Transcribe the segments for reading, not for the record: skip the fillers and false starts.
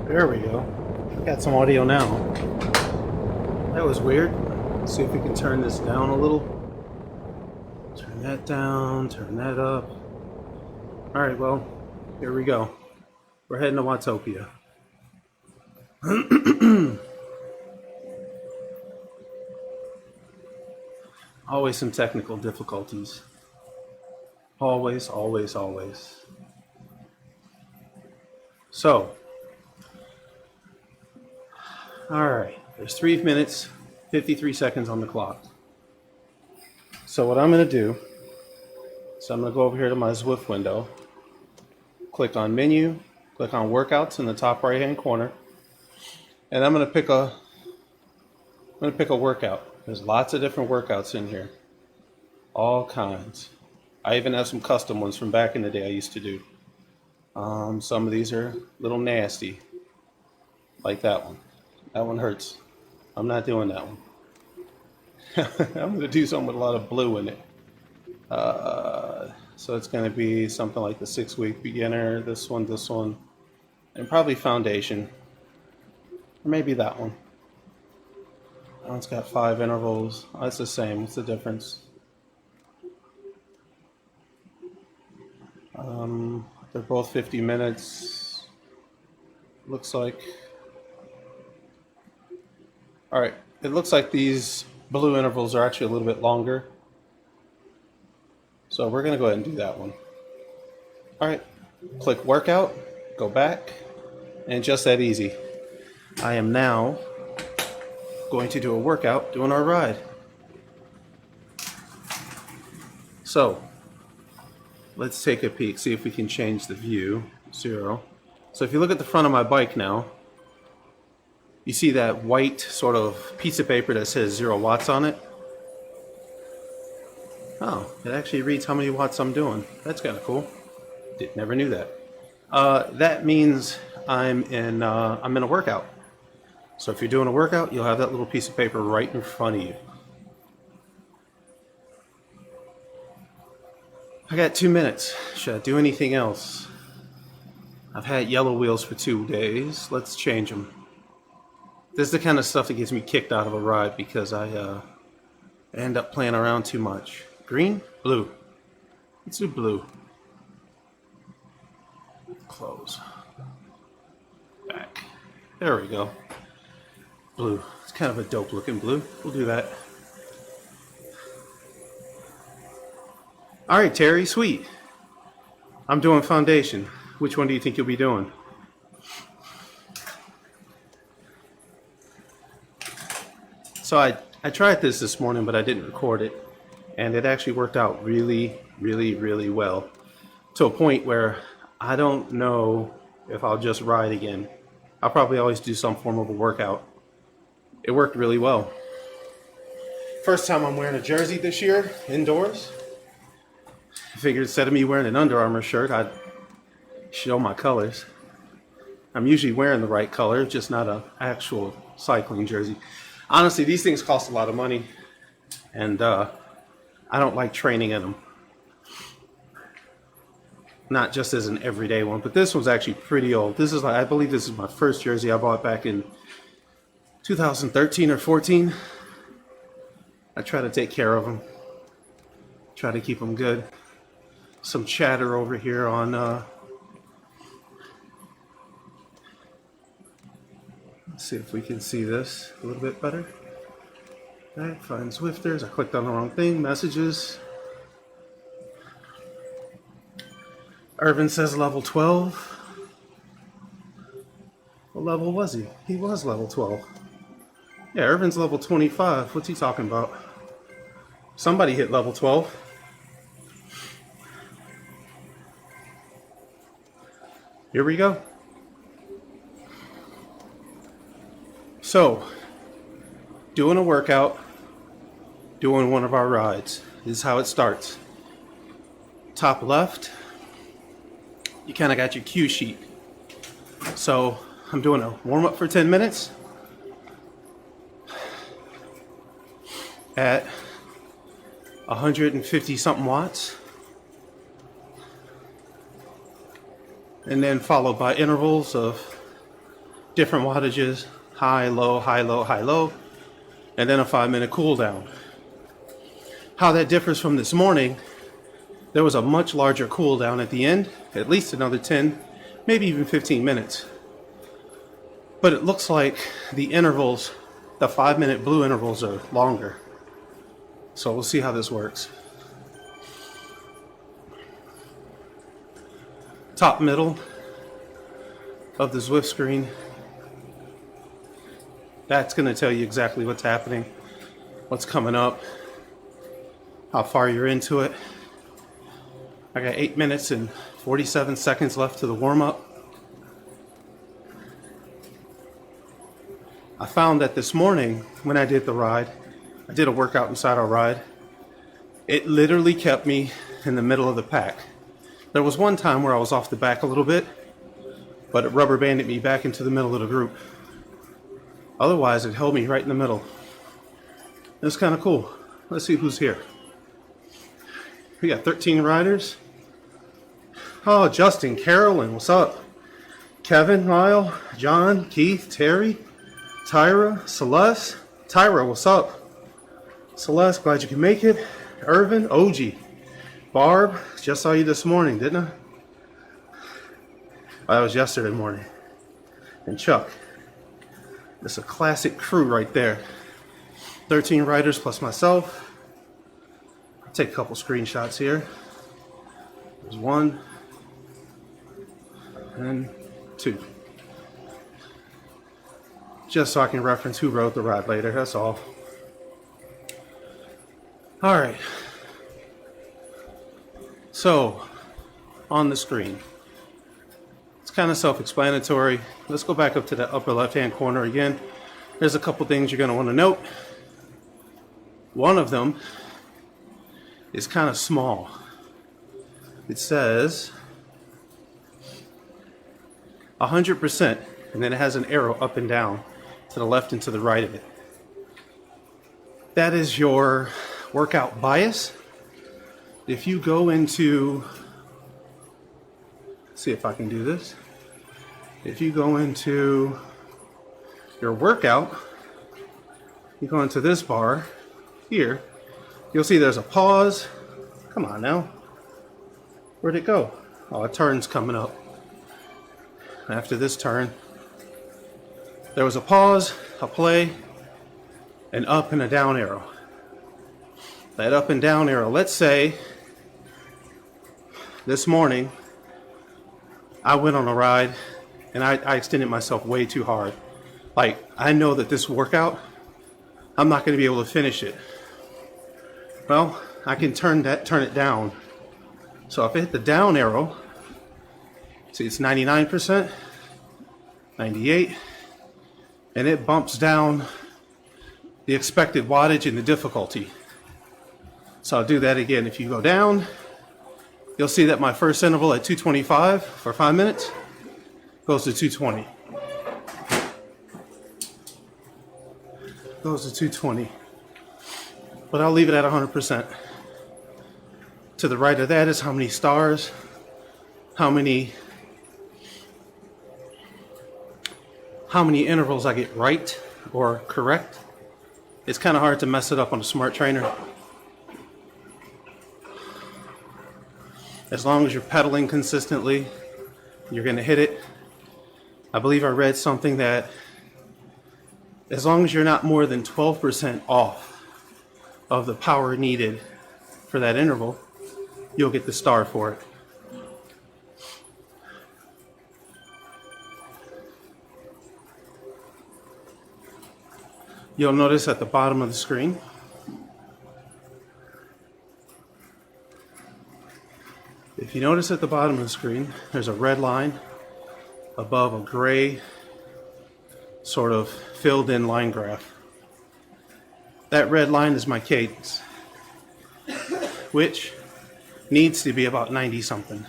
There we go. Got some audio now. That was weird. Let's see if we can turn this down a little. Turn that down, turn that up. Alright, well, here we go. We're heading to Watopia. Always some technical difficulties. Always, always, always. So, alright, there's 3 minutes, 53 seconds on the clock. So what I'm going to do is I'm going to go over here to my Zwift window, click on menu, click on workouts in the top right hand corner, and I'm going to pick a workout. There's lots of different workouts in here, all kinds. I even have some custom ones from back in the day I used to do. Some of these are a little nasty, like that one. That one hurts. I'm not doing that one. I'm going to do something with a lot of blue in it. So it's going to be something like the 6-week beginner, this one, and probably foundation. Or maybe that one. That one's got 5 intervals. Oh, it's the same. What's the difference? They're both 50 minutes. Looks like. All right. It looks like these blue intervals are actually a little bit longer. So we're going to go ahead and do that one. All right. Click workout. Go back. And just that easy. I am now going to do a workout doing our ride. So let's take a peek, see if we can change the view. 0. So if you look at the front of my bike now, you see that white sort of piece of paper that says 0 watts on it. Oh, it actually reads how many watts I'm doing. That's kind of cool. Never knew that. That means I'm in a workout. So if you're doing a workout, you'll have that little piece of paper right in front of you. I got 2 minutes. Should I do anything else? I've had yellow wheels for 2 days. Let's change them. This is the kind of stuff that gets me kicked out of a ride because I end up playing around too much. Green? Blue. Let's do blue. Close. Back. There we go. Blue. It's kind of a dope looking blue. We'll do that. All right, Terry, sweet. I'm doing foundation. Which one do you think you'll be doing? So I tried this morning, but I didn't record it. And it actually worked out really, really, really well. To a point where I don't know if I'll just ride again. I'll probably always do some form of a workout. It worked really well. First time I'm wearing a jersey this year, indoors. I figured instead of me wearing an Under Armour shirt, I'd show my colors. I'm usually wearing the right color, just not an actual cycling jersey. Honestly, these things cost a lot of money, and I don't like training in them. Not just as an everyday one, but this one's actually pretty old. This is, I believe this is my first jersey I bought back in 2013 or 14. I try to take care of them. Try to keep them good. Some chatter over here on let's see if we can see this a little bit better. Alright, find Zwifters. I clicked on the wrong thing. Messages. Irvin says level 12. What level was he? He was level 12. Yeah, Irvin's level 25. What's he talking about? Somebody hit level 12. Here we go. So, doing a workout, doing one of our rides. This is how it starts. Top left, you kind of got your cue sheet. So, I'm doing a warm-up for 10 minutes at 150 something watts. and then followed by intervals of different wattages, high, low, high, low, high, low, and then a 5-minute cool down. How that differs from this morning, there was a much larger cool down at the end, at least another 10, maybe even 15 minutes. But it looks like the intervals, the 5-minute blue intervals, are longer. So we'll see how this works. Top middle of the Zwift screen. That's going to tell you exactly what's happening, what's coming up, how far you're into it. I got 8 minutes and 47 seconds left to the warm-up. I found that this morning when I did the ride, I did a workout inside our ride, it literally kept me in the middle of the pack. There was one time where I was off the back a little bit, but it rubber banded me back into the middle of the group. Otherwise, it held me right in the middle. It was kind of cool. Let's see who's here. We got 13 riders. Oh, Justin, Carolyn, what's up? Kevin, Lyle, John, Keith, Terry, Tyra, Celeste. Tyra, what's up? Celeste, glad you can make it. Irvin, OG. Barb, just saw you this morning, didn't I? Oh, that was yesterday morning. And Chuck. It's a classic crew right there. 13 riders plus myself. I'll take a couple screenshots here. There's 1 and 2. Just so I can reference who rode the ride later, that's all. All right. So, on the screen, it's kind of self-explanatory. Let's go back up to the upper left-hand corner again. There's a couple things you're going to want to note. One of them is kind of small. It says 100%, and then it has an arrow up and down to the left and to the right of it. That is your workout bias. If you go into, see if I can do this. If you go into your workout, you go into this bar here, you'll see there's a pause. Come on now. Where'd it go? Oh, a turn's coming up. After this turn, there was a pause, a play, an up and a down arrow. That up and down arrow, let's say this morning I went on a ride and I extended myself way too hard. Like, I know that this workout, I'm not going to be able to finish it. Well, I can turn it down. So if I hit the down arrow, see it's 99%, 98, and it bumps down the expected wattage and the difficulty. So I'll do that again. If you go down, you'll see that my first interval at 225 for 5 minutes goes to 220. Goes to 220. But I'll leave it at 100%. To the right of that is how many stars, how many intervals I get right or correct. It's kind of hard to mess it up on a smart trainer. As long as you're pedaling consistently, you're going to hit it. I believe I read something that as long as you're not more than 12% off of the power needed for that interval, you'll get the star for it. You'll notice at the bottom of the screen, if you notice at the bottom of the screen, there's a red line above a gray sort of filled in line graph. That red line is my cadence, which needs to be about 90 something.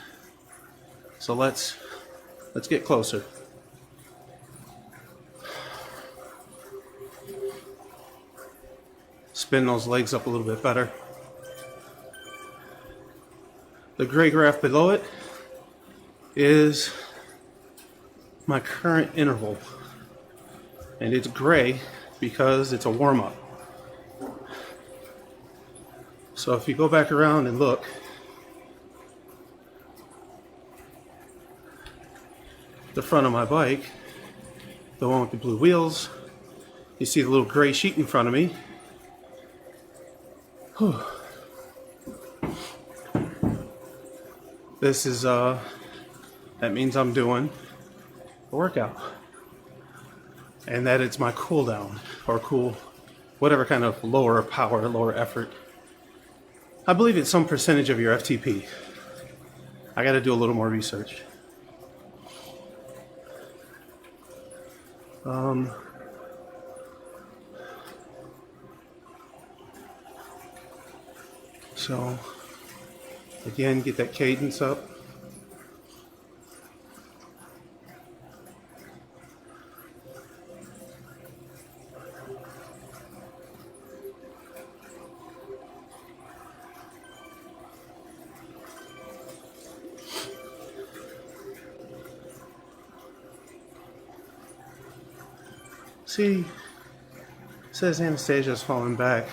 So let's get closer. Spin those legs up a little bit better. The gray graph below it is my current interval. And it's gray because it's a warm-up. So if you go back around and look, the front of my bike, the one with the blue wheels, you see the little gray sheet in front of me. Whew. This is, that means I'm doing a workout. And that it's my cool down, or cool, whatever kind of lower power, lower effort. I believe it's some percentage of your FTP. I got to do a little more research. So, again, get that cadence up. See, it says Anastasia's falling back.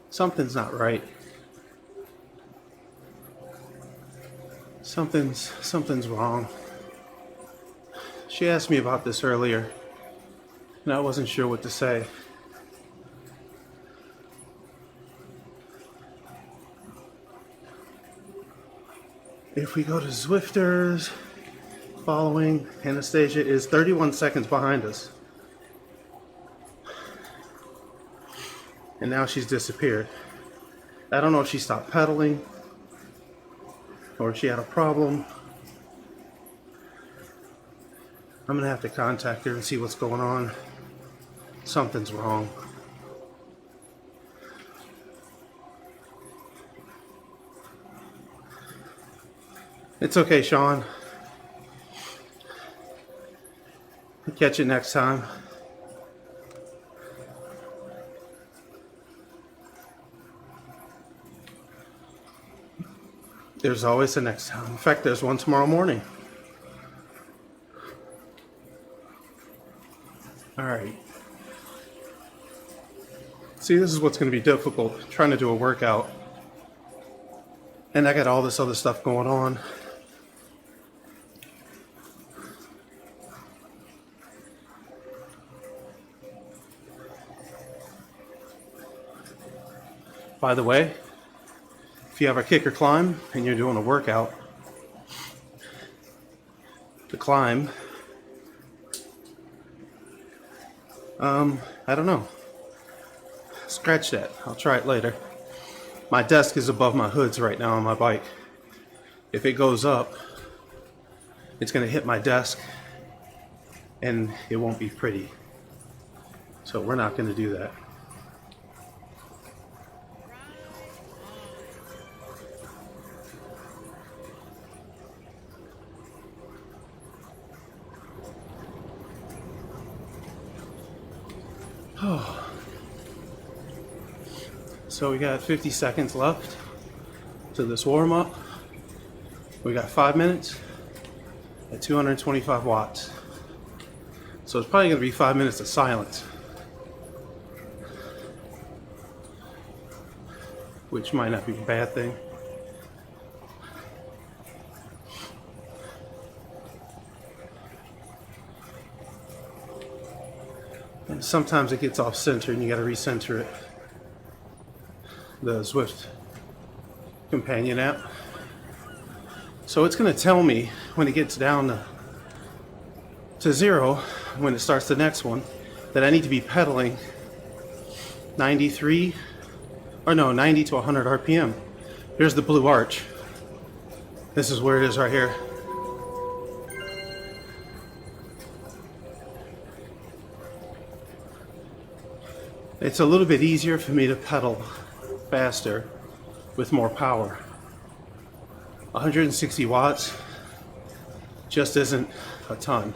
Something's not right. Something's wrong. She asked me about this earlier, and I wasn't sure what to say. If we go to Zwifters, following, Anastasia is 31 seconds behind us. And now she's disappeared. I don't know if she stopped pedaling or if she had a problem. I'm gonna have to contact her and see what's going on. Something's wrong. It's okay, Sean. I'll catch you next time. There's always a next time. In fact, there's one tomorrow morning. All right. See, this is what's going to be difficult, trying to do a workout. And I got all this other stuff going on. By the way, if you have a Kickr climb and you're doing a workout, the climb, I don't know. Scratch that. I'll try it later. My desk is above my hoods right now on my bike. If it goes up, it's going to hit my desk and it won't be pretty. So we're not going to do that. So we got 50 seconds left to this warm up. We got 5 minutes at 225 watts. So it's probably going to be 5 minutes of silence, which might not be a bad thing. And sometimes it gets off center and you got to recenter it. The Zwift companion app. So it's going to tell me when it gets down to zero, when it starts the next one, that I need to be pedaling 90 to 100 RPM. Here's the blue arch. This is where it is right here. It's a little bit easier for me to pedal faster with more power. 160 watts just isn't a ton.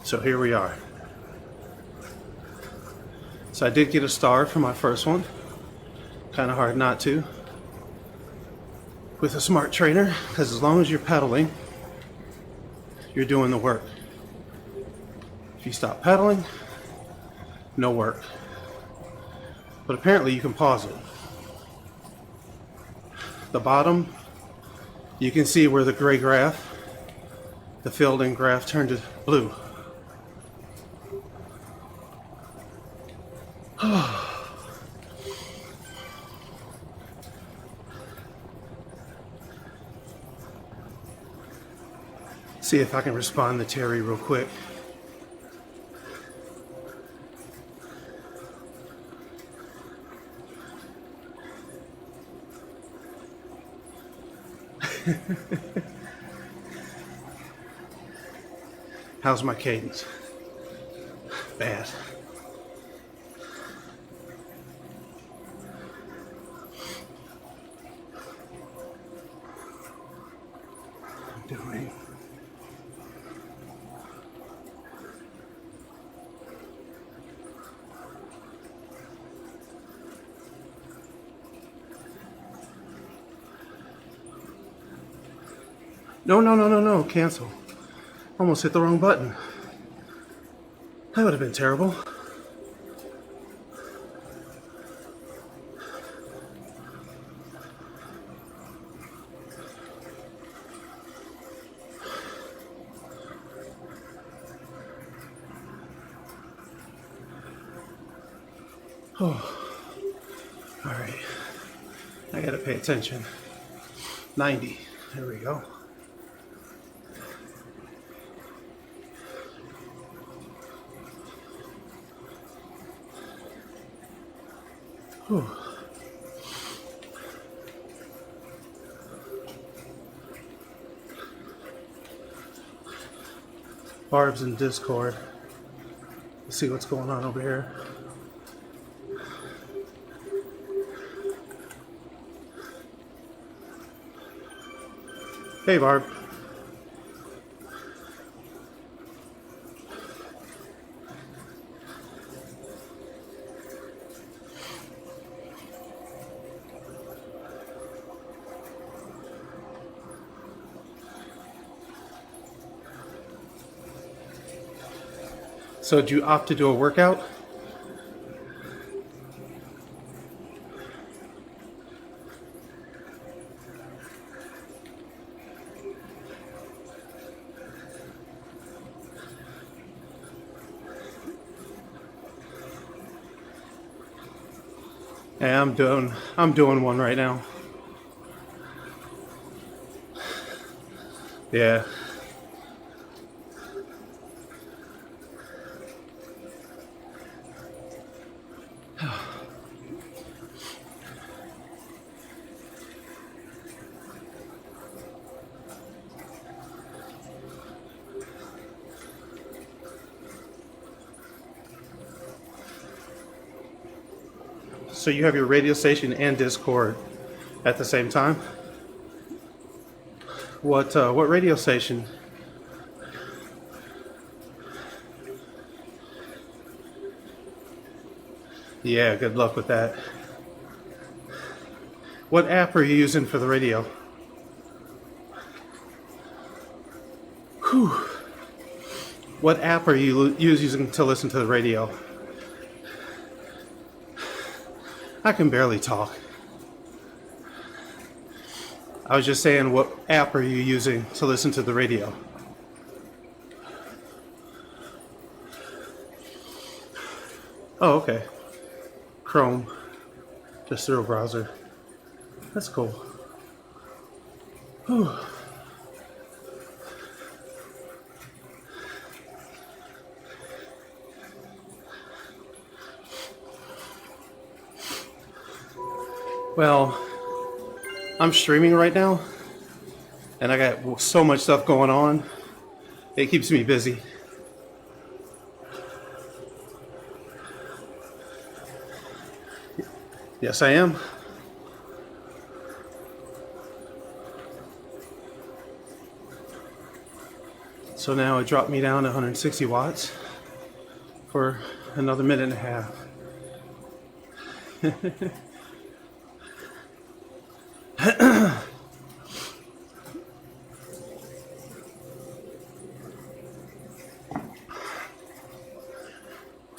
So here we are. So I did get a star for my first one. Kind of hard not to. with a smart trainer, because as long as you're pedaling, you're doing the work. If you stop pedaling, no work. But apparently you can pause it. The bottom, you can see where the gray graph, the filled-in graph, turned to blue. See if I can respond to Terry real quick. How's my cadence? Bad. I'm doing. No, cancel. Almost hit the wrong button. That would have been terrible. Oh, all right. I gotta pay attention. 90. There we go. Whew. Barb's in Discord. Let's see what's going on over here. Hey, Barb. So did you opt to do a workout? Yeah, I'm doing one right now. Yeah. So you have your radio station and Discord at the same time? What radio station? Yeah, good luck with that. What app are you using for the radio? Whew. What app are you using to listen to the radio? I can barely talk. I was just saying, what app are you using to listen to the radio? Oh, okay. Chrome. Just through a browser. That's cool. Whew. Well, I'm streaming right now, and I got so much stuff going on. It keeps me busy. Yes, I am. So now it dropped me down to 160 watts for another minute and a half.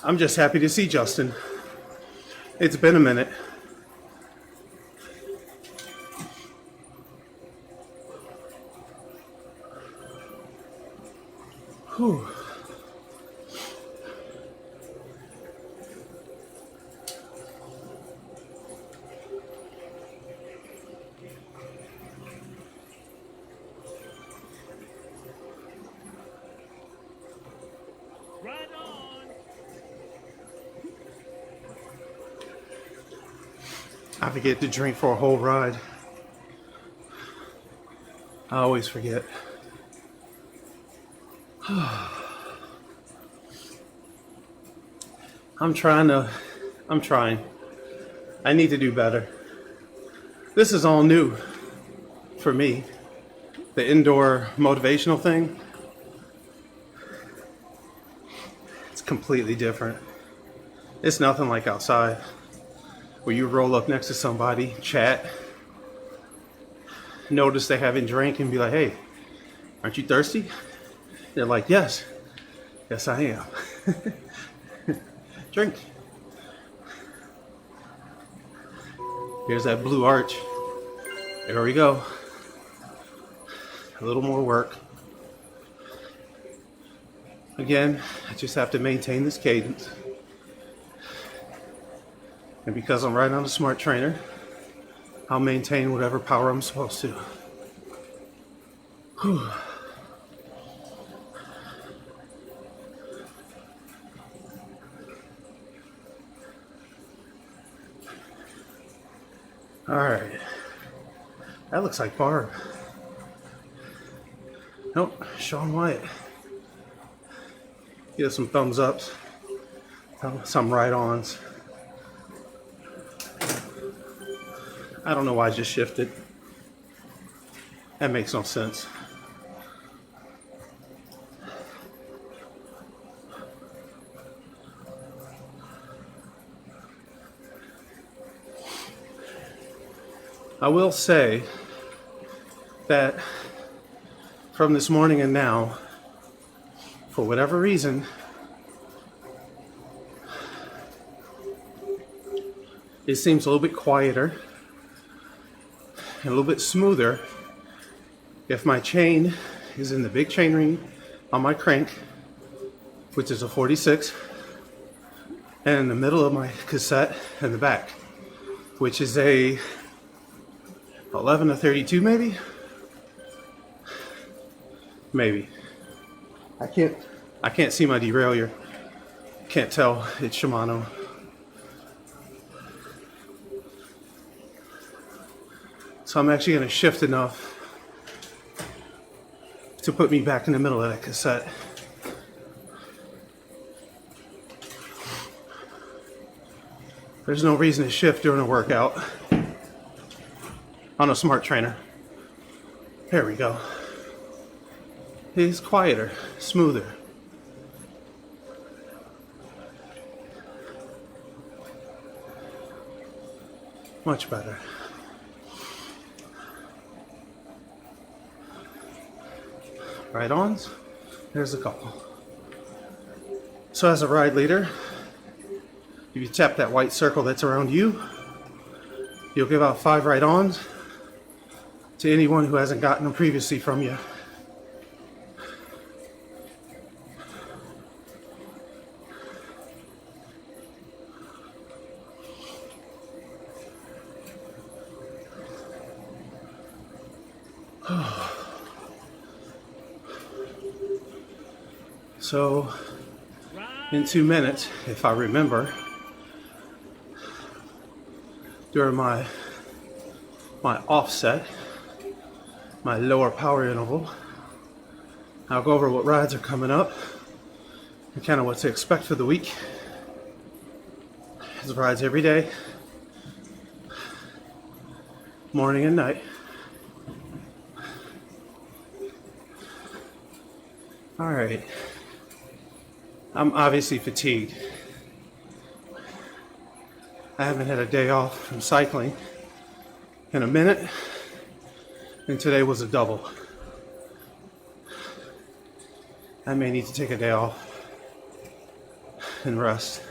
I'm just happy to see Justin. It's been a minute. Whew. Right on. I forget to drink for a whole ride. I always forget. I'm trying. I need to do better. This is all new for me. The indoor motivational thing. It's completely different. It's nothing like outside, where you roll up next to somebody, chat, notice they haven't drank, and be like, hey, aren't you thirsty? They're like, yes, I am. Drink. Here's that blue arch. There we go. A little more work. Again, I just have to maintain this cadence. And because I'm right on a smart trainer, I'll maintain whatever power I'm supposed to. Whew. All right. That looks like Barb. Nope, Sean White. Give some thumbs ups, some right-ons. I don't know why I just shifted. That makes no sense. I will say that from this morning and now, for whatever reason, it seems a little bit quieter and a little bit smoother if my chain is in the big chain ring on my crank, which is a 46, and in the middle of my cassette in the back, which is a 11 to 32 maybe? Maybe. I can't see my derailleur. Can't tell. It's Shimano. So I'm actually going to shift enough to put me back in the middle of that cassette. There's no reason to shift during a workout on a smart trainer. There we go. It's quieter, smoother. Much better. Ride-ons, there's a couple. So as a ride leader, if you tap that white circle that's around you, you'll give out 5 ride-ons to anyone who hasn't gotten them previously from you. So, in 2 minutes, if I remember, during my offset, my lower power interval, I'll go over what rides are coming up and kind of what to expect for the week. There's rides every day, morning and night. All right. I'm obviously fatigued. I haven't had a day off from cycling in a minute, and today was a double. I may need to take a day off. and rest.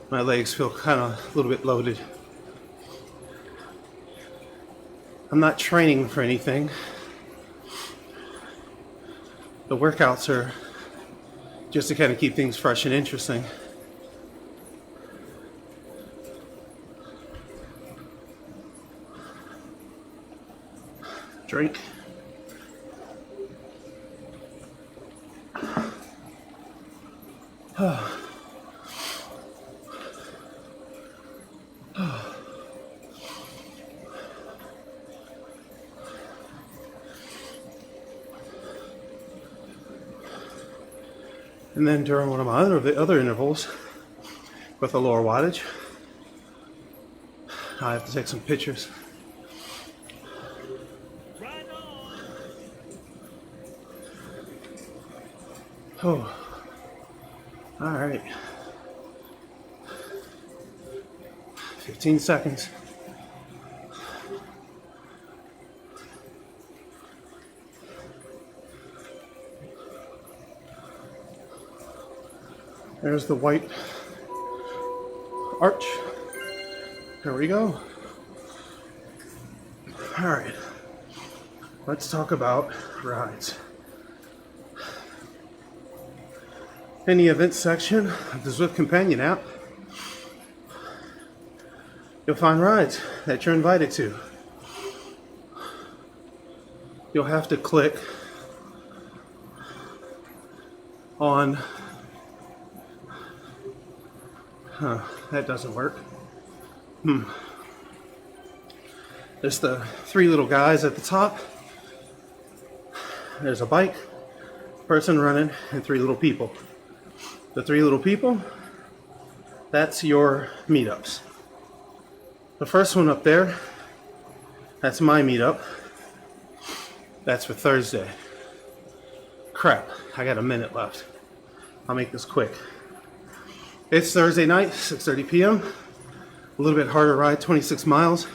My legs feel kind of a little bit loaded. I'm not training for anything. The workouts are just to kind of keep things fresh and interesting. Drink. And then during one of my other intervals with a lower wattage, I have to take some pictures. Oh, all right. 15 seconds. There's the white arch. There we go. All right. Let's talk about rides. In the events section of the Zwift companion app, you'll find rides that you're invited to. You'll have to click on, that doesn't work. There's the three little guys at the top. There's a bike, person running, and three little people. The three little people, that's your meetups. The first one up there, that's my meetup. That's for Thursday. Crap, I got a minute left. I'll make this quick. It's Thursday night, 6:30 p.m. A little bit harder ride, 26 miles.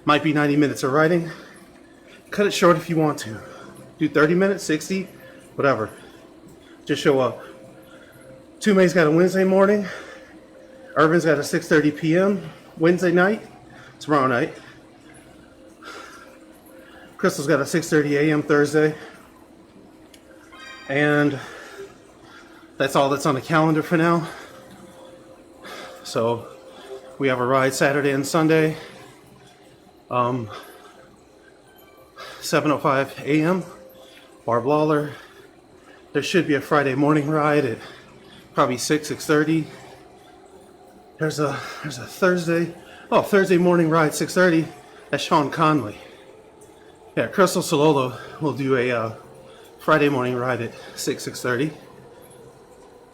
Might be 90 minutes of riding. Cut it short if you want to. Do 30 minutes, 60, whatever. Just show up. Tume's got a Wednesday morning. Irvin's got a 6:30 p.m. Wednesday night. Tomorrow night. Crystal's got a 6:30 a.m. Thursday. And that's all that's on the calendar for now. So we have a ride Saturday and Sunday. 7:05 a.m. Barb Lawler. There should be a Friday morning ride at probably 6:30. There's a Thursday morning ride 6:30. That's Sean Conley. Yeah, Crystal Sololo will do a Friday morning ride at 6:30.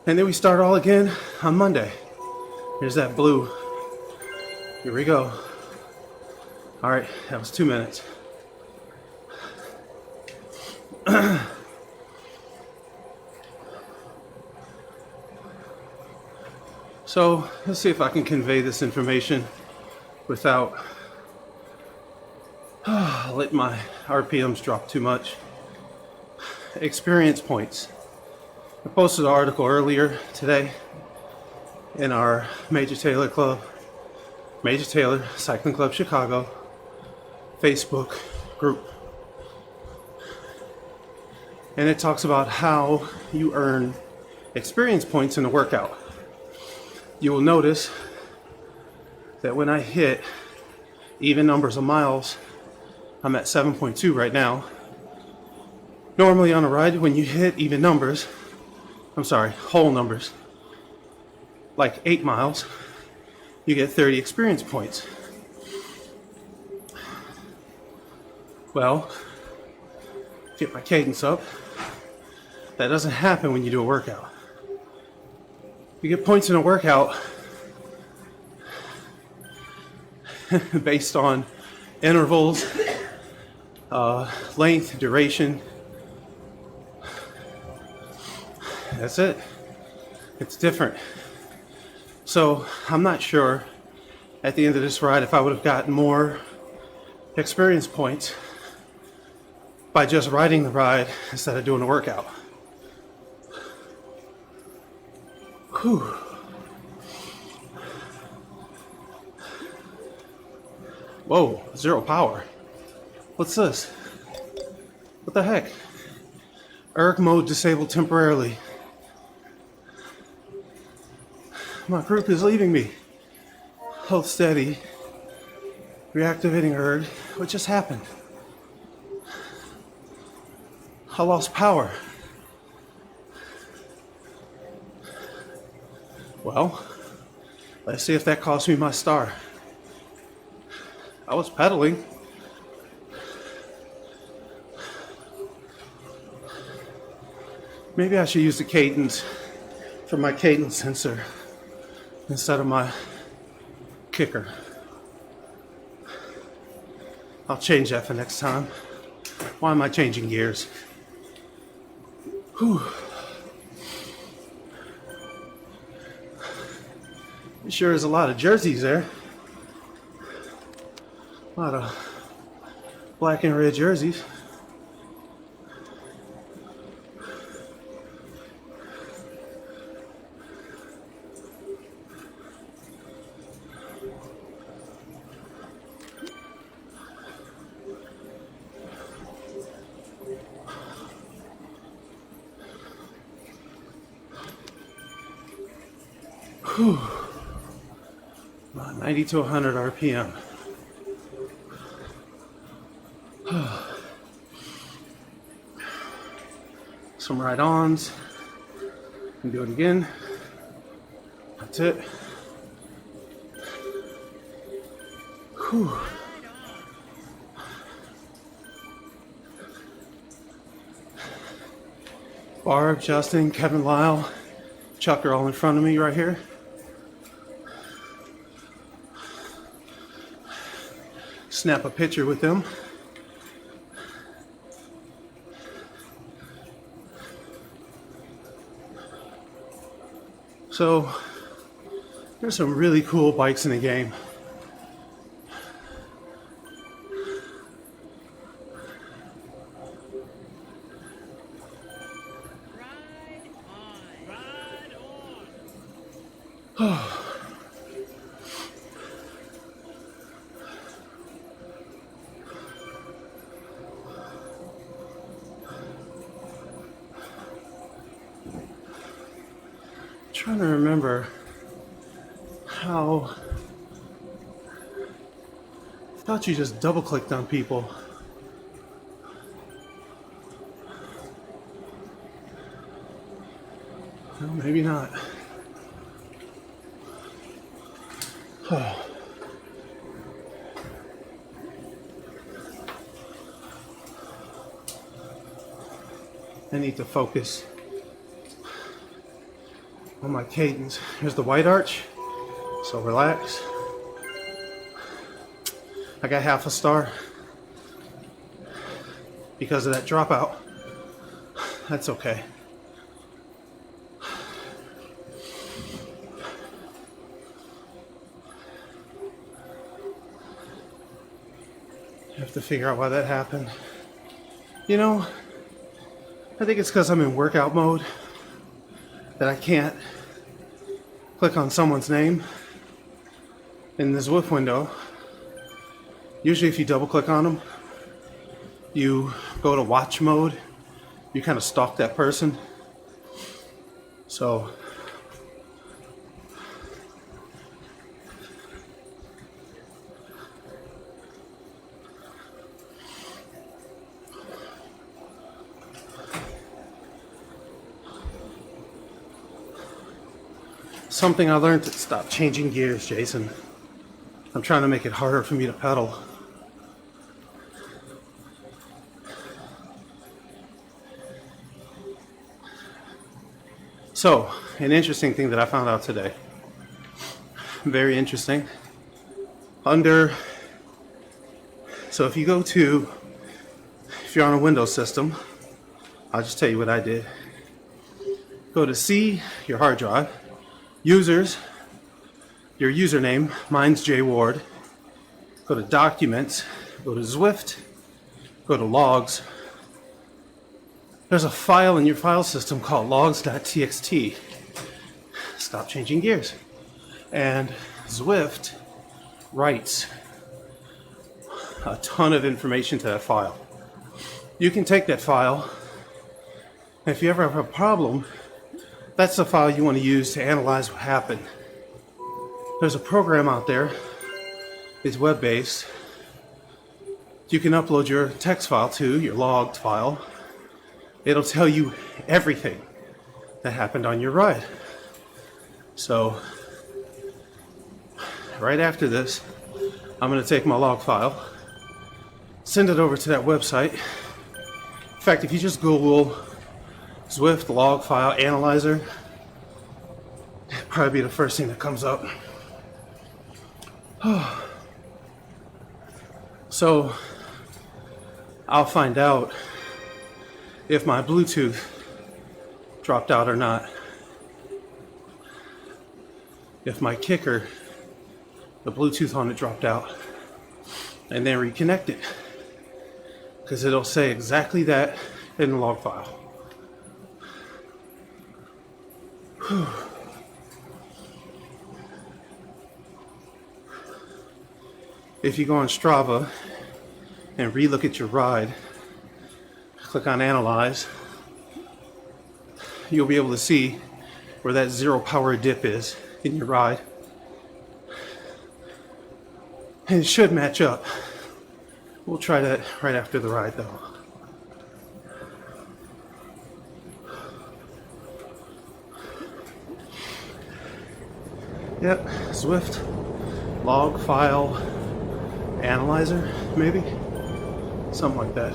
And then we start all again on Monday. Here's that blue. Here we go. All right, that was 2 minutes. So let's see if I can convey this information without letting my RPMs drop too much. Experience points. I posted an article earlier today in our Major Taylor Cycling Club Chicago Facebook group. And it talks about how you earn experience points in a workout. You will notice that when I hit even numbers of miles, I'm at 7.2 right now. Normally on a ride, when you hit even numbers, whole numbers, like 8 miles, you get 30 experience points. Well, get my cadence up. That doesn't happen when you do a workout. You get points in a workout based on intervals, length, duration. That's it. It's different. So I'm not sure at the end of this ride if I would have gotten more experience points by just riding the ride instead of doing a workout. Whew. Whoa, 0 power. What's this? What the heck? Erg mode disabled temporarily. My group is leaving me. Hold steady. Reactivating Erg. What just happened? I lost power. Well, let's see if that cost me my star. I was pedaling. Maybe I should use the cadence from my cadence sensor instead of my Kickr. I'll change that for next time. Why am I changing gears? Whew. There sure is a lot of jerseys there. A lot of black and red jerseys. Whew. 90 to 100 RPM. Some ride-ons. And do it again. That's it. Whew. Barb, Justin, Kevin, Lyle, Chuck are all in front of me right here. Snap a picture with them. So there's some really cool bikes in the game. Trying to remember how I thought you just double clicked on people. No, maybe not. I need to focus on my cadence. Here's the white arch, so relax. I got half a star because of that dropout. That's okay. I have to figure out why that happened. You know, I think it's because I'm in workout mode that I can't click on someone's name in the Zwift window. Usually if you double click on them, you go to watch mode. You kind of stalk that person. So something I learned to stop changing gears, Jason. I'm trying to make it harder for me to pedal. So, an interesting thing that I found out today. Very interesting. So if you're on a Windows system, I'll just tell you what I did. Go to C, your hard drive, users, your username, mine's J Ward. Go to Documents, go to Zwift, go to Logs. There's a file in your file system called logs.txt. stop changing gears. And Zwift writes a ton of information to that file. You can take that file, and if you ever have a problem, that's the file you want to use to analyze what happened. There's a program out there, it's web-based. You can upload your text file to, your logged file. It'll tell you everything that happened on your ride. So, right after this, I'm going to take my log file, send it over to that website. In fact, if you just Google Zwift log file analyzer, it'll probably be the first thing that comes up. So, I'll find out if my Bluetooth dropped out or not. If my Kickr, the Bluetooth on it dropped out, and then reconnect it, because it'll say exactly that in the log file. Whew. If you go on Strava and relook at your ride, click on Analyze, you'll be able to see where that 0 power dip is in your ride. And it should match up. We'll try that right after the ride though. Yep, Zwift log file analyzer, maybe? Something like that.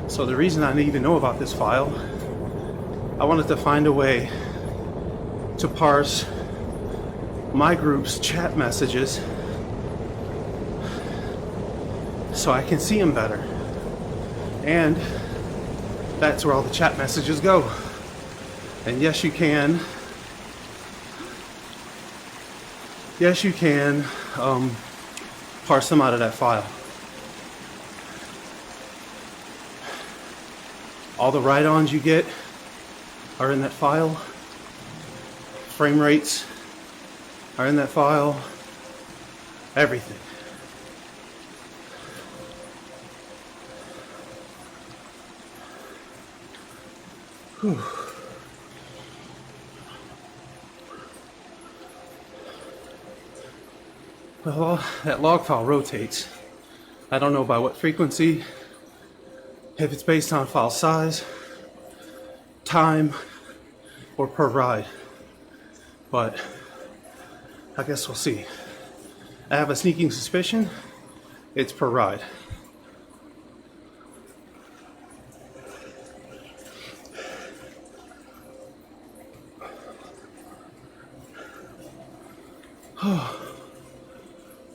So the reason I even know about this file, I wanted to find a way to parse my group's chat messages so I can see them better. And that's where all the chat messages go. And yes, you can parse them out of that file. All the ride-ons you get are in that file. Frame rates are in that file. Everything. Whew. Well, that log file rotates. I don't know by what frequency, if it's based on file size, time, or per ride. But I guess we'll see. I have a sneaking suspicion it's per ride.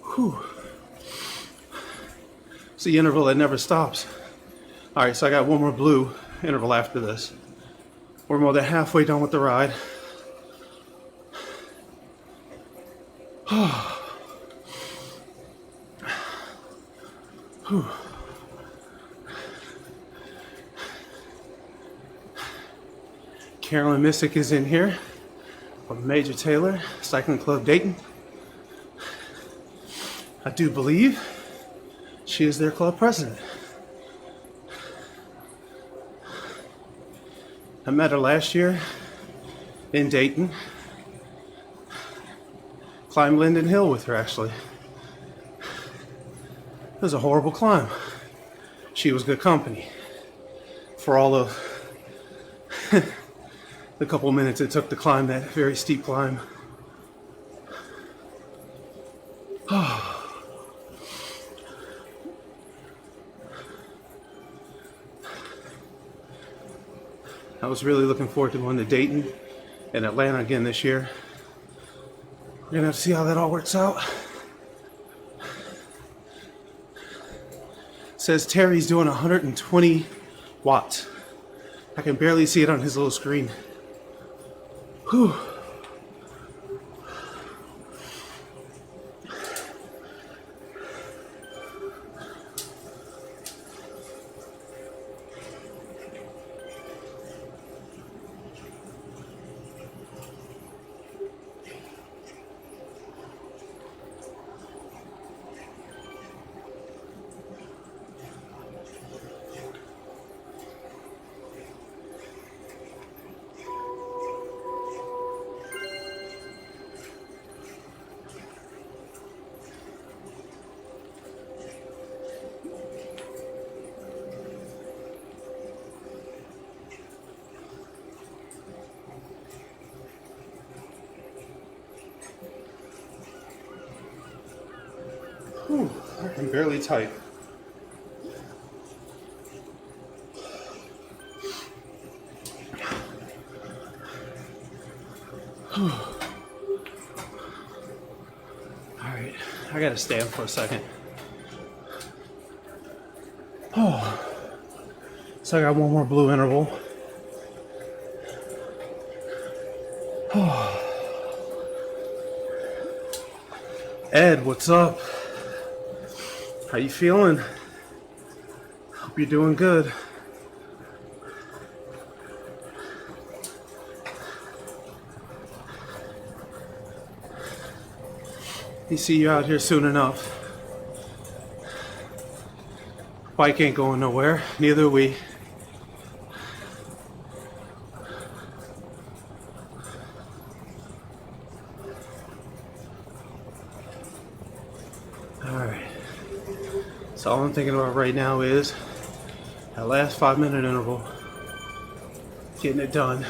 Whew. It's the interval that never stops. All right, so I got one more blue interval after this. We're more than halfway done with the ride. Carolyn Missick is in here from Major Taylor Cycling Club Dayton. I do believe she is their club president. I met her last year in Dayton. Climbed Linden Hill with her, actually. It was a horrible climb. She was good company for all of the couple minutes it took to climb that very steep climb. I was really looking forward to going to Dayton and Atlanta again this year. We're gonna have to see how that all works out. It says Terry's doing 120 watts. I can barely see it on his little screen. Whew. Whew, I can barely type. All right, I gotta stand for a second. Oh, so I got one more blue interval. Oh. Ed, what's up? How you feeling? Hope you're doing good. You see you out here soon enough. Bike ain't going nowhere, neither are we. Alright. So all I'm thinking about right now is that last 5-minute interval. Getting it done.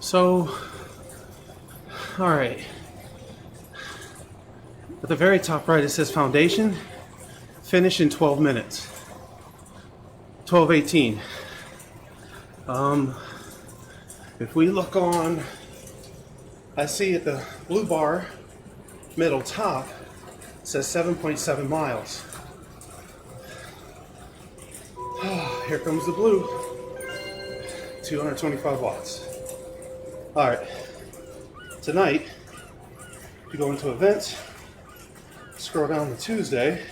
So, alright. At the very top right, it says foundation. Finish in 12 minutes. 12:18. If we look on, I see at the blue bar, middle top, it says 7.7 miles. Here comes the blue. 225 watts. Alright. Tonight, we go into events. Scroll down to Tuesday.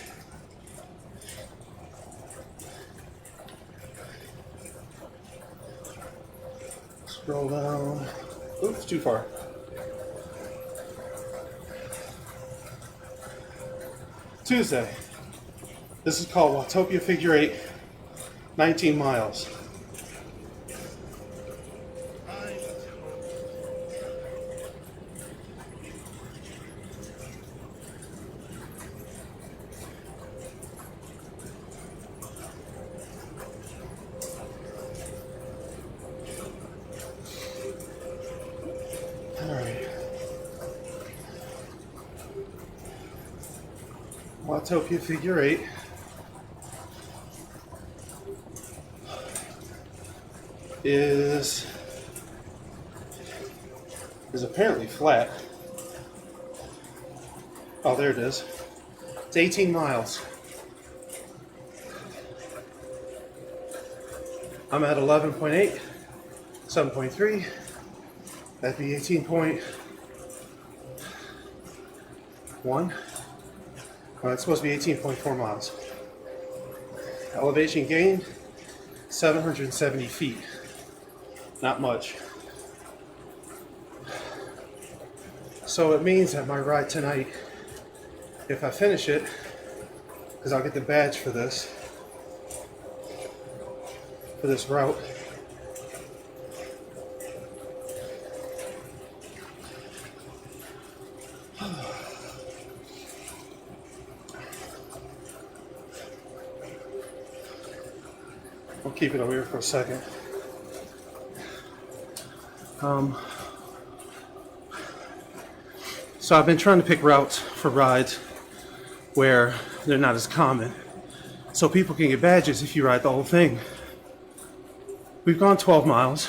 Scroll down. Oops, too far. Tuesday. This is called Watopia Figure 8, 19 miles. Watopia Figure 8 is apparently flat. Oh, there it is. It's 18 miles. I'm at 11.8, 7.3. That'd be 18.1. It's supposed to be 18.4 miles. Elevation gain, 770 feet. Not much. So it means that my ride tonight, if I finish it, because I'll get the badge for this route. I'll keep it over here for a second. So I've been trying to pick routes for rides where they're not as common, so people can get badges if you ride the whole thing. We've gone 12 miles.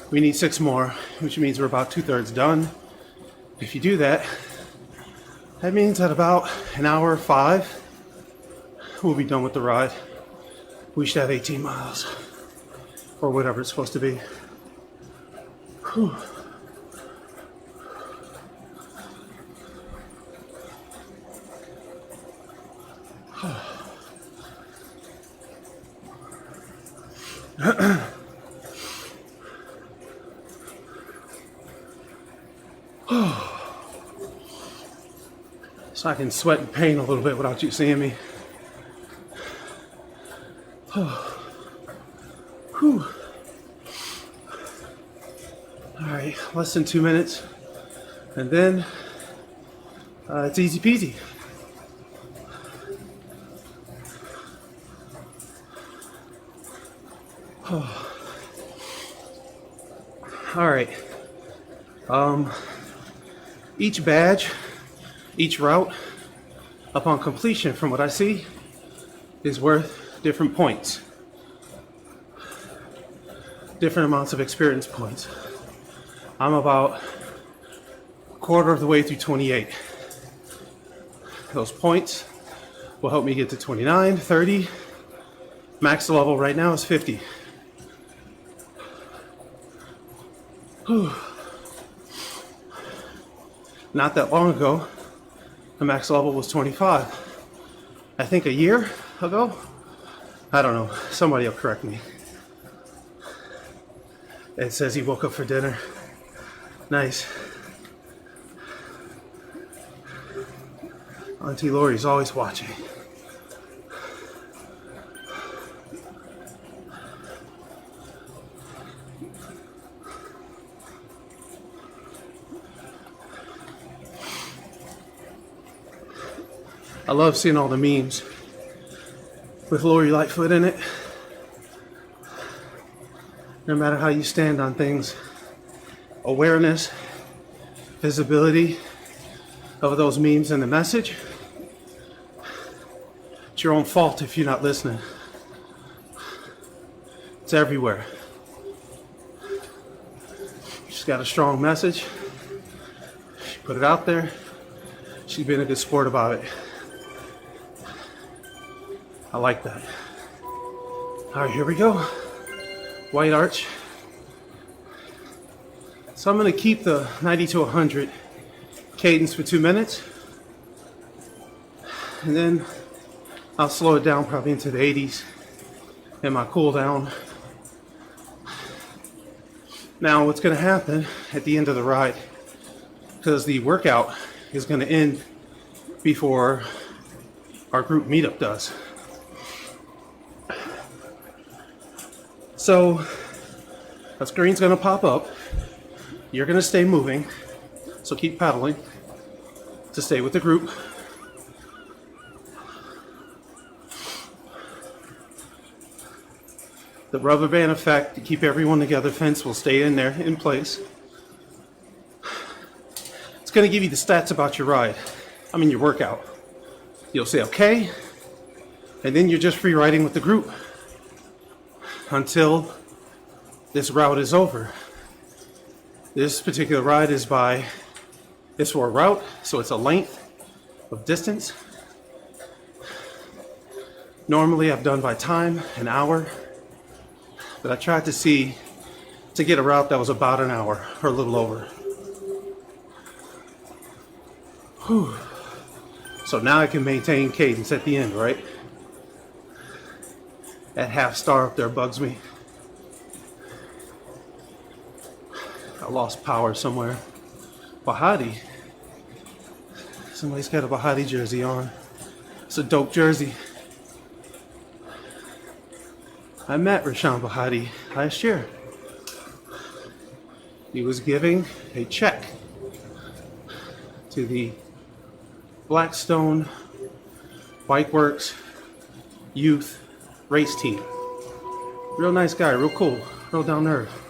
We need 6 more, which means we're about 2/3 done. If you do that, that means at about an hour 5, we'll be done with the ride. We should have 18 miles, or whatever it's supposed to be. Whew. So I can sweat and pain a little bit without you seeing me. Whew. All right, less than 2 minutes, and then it's easy peasy. All right, Each badge, each route, upon completion, from what I see, is worth different points, different amounts of experience points. I'm about a quarter of the way through 28. Those points will help me get to 29, 30. Max level right now is 50. Whew. Not that long ago, the max level was 25. I think a year ago? I don't know. Somebody will correct me. Ed says he woke up for dinner. Nice. Auntie Lori's always watching. I love seeing all the memes with Lori Lightfoot in it. No matter how you stand on things, awareness, visibility of those memes and the message, it's your own fault if you're not listening. It's everywhere. She's got a strong message. She put it out there. She's been a good sport about it. I like that. All right, here we go. White arch. So I'm going to keep the 90 to 100 cadence for 2 minutes. And then I'll slow it down probably into the 80s in my cool down. Now what's going to happen at the end of the ride, because the workout is going to end before our group meetup does. So a screen's going to pop up. You're going to stay moving, so keep pedaling to stay with the group. The rubber band effect to keep everyone together fence will stay in there in place. It's going to give you the stats about your ride. Your workout. You'll say okay, and then you're just free riding with the group until this route is over. This particular ride is for a route, so it's a length of distance. Normally I've done by time, an hour, but I tried to get a route that was about an hour or a little over. Whew. So now I can maintain cadence at the end, right? That half star up there bugs me. I lost power somewhere. Bahati. Somebody's got a Bahati jersey on. It's a dope jersey. I met Rashawn Bahati last year. He was giving a check to the Blackstone Bike Works youth race team. Real nice guy, real cool, real down to earth.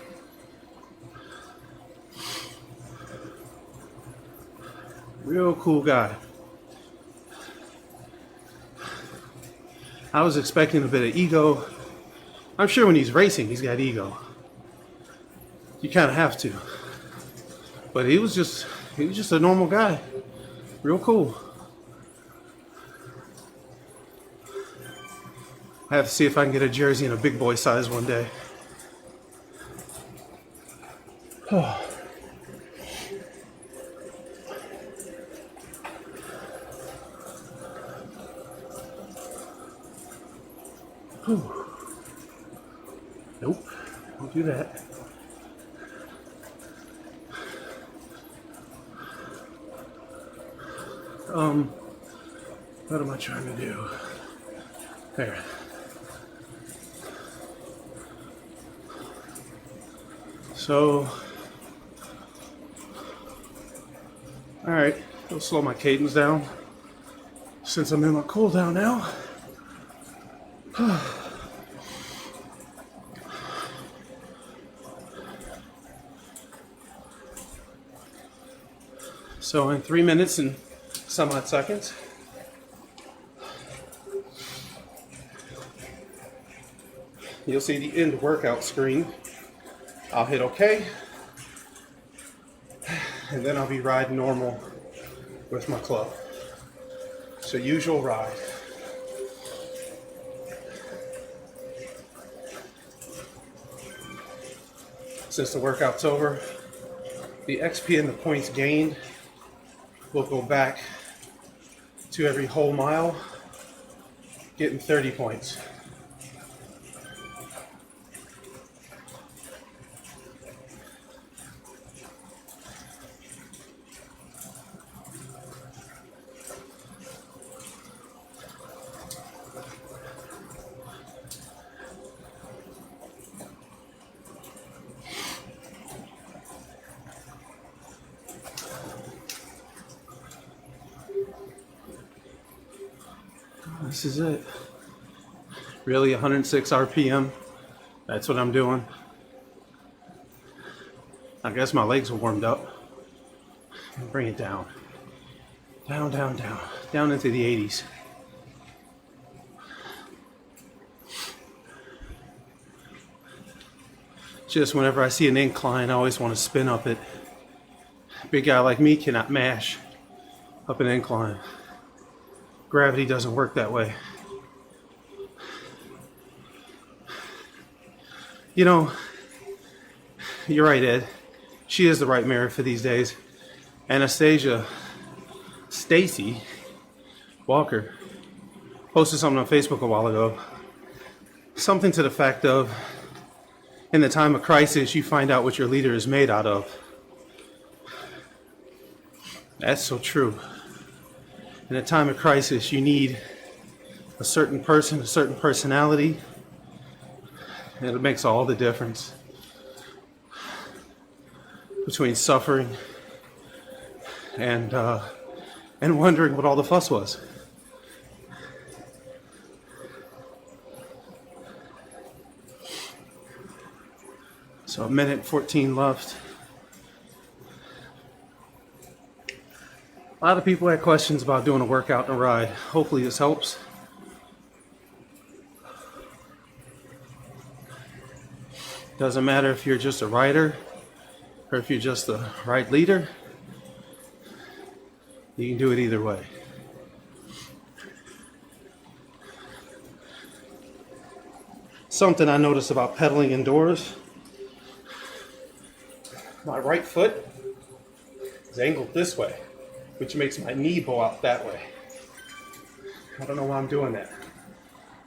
Real cool guy. I was expecting a bit of ego. I'm sure when he's racing, he's got ego. You kind of have to. But he was just a normal guy. Real cool. I have to see if I can get a jersey in a big boy size one day. Oh. Whew. Nope, don't do that. What am I trying to do? There. So, all right, I'll slow my cadence down since I'm in my cool down now. So in 3 minutes and some odd seconds, you'll see the end workout screen. I'll hit OK, and then I'll be riding normal with my club. So usual ride. Since the workout's over, the XP and the points gained will go back to every whole mile, getting 30 points. This is it. Really 106 RPM. That's what I'm doing. I guess my legs are warmed up. Bring it down. Down, down, down. Down into the 80s. Just whenever I see an incline, I always want to spin up it. A big guy like me cannot mash up an incline. Gravity doesn't work that way. You know, you're right, Ed. She is the right mirror for these days. Stacy Walker posted something on Facebook a while ago. Something to the fact of, in the time of crisis, you find out what your leader is made out of. That's so true. In a time of crisis, you need a certain person, a certain personality, and it makes all the difference between suffering and wondering what all the fuss was. So a minute 14 left. A lot of people had questions about doing a workout and a ride. Hopefully this helps. Doesn't matter if you're just a rider or if you're just a ride leader. You can do it either way. Something I noticed about pedaling indoors. My right foot is angled this way, which makes my knee bow out that way. I don't know why I'm doing that.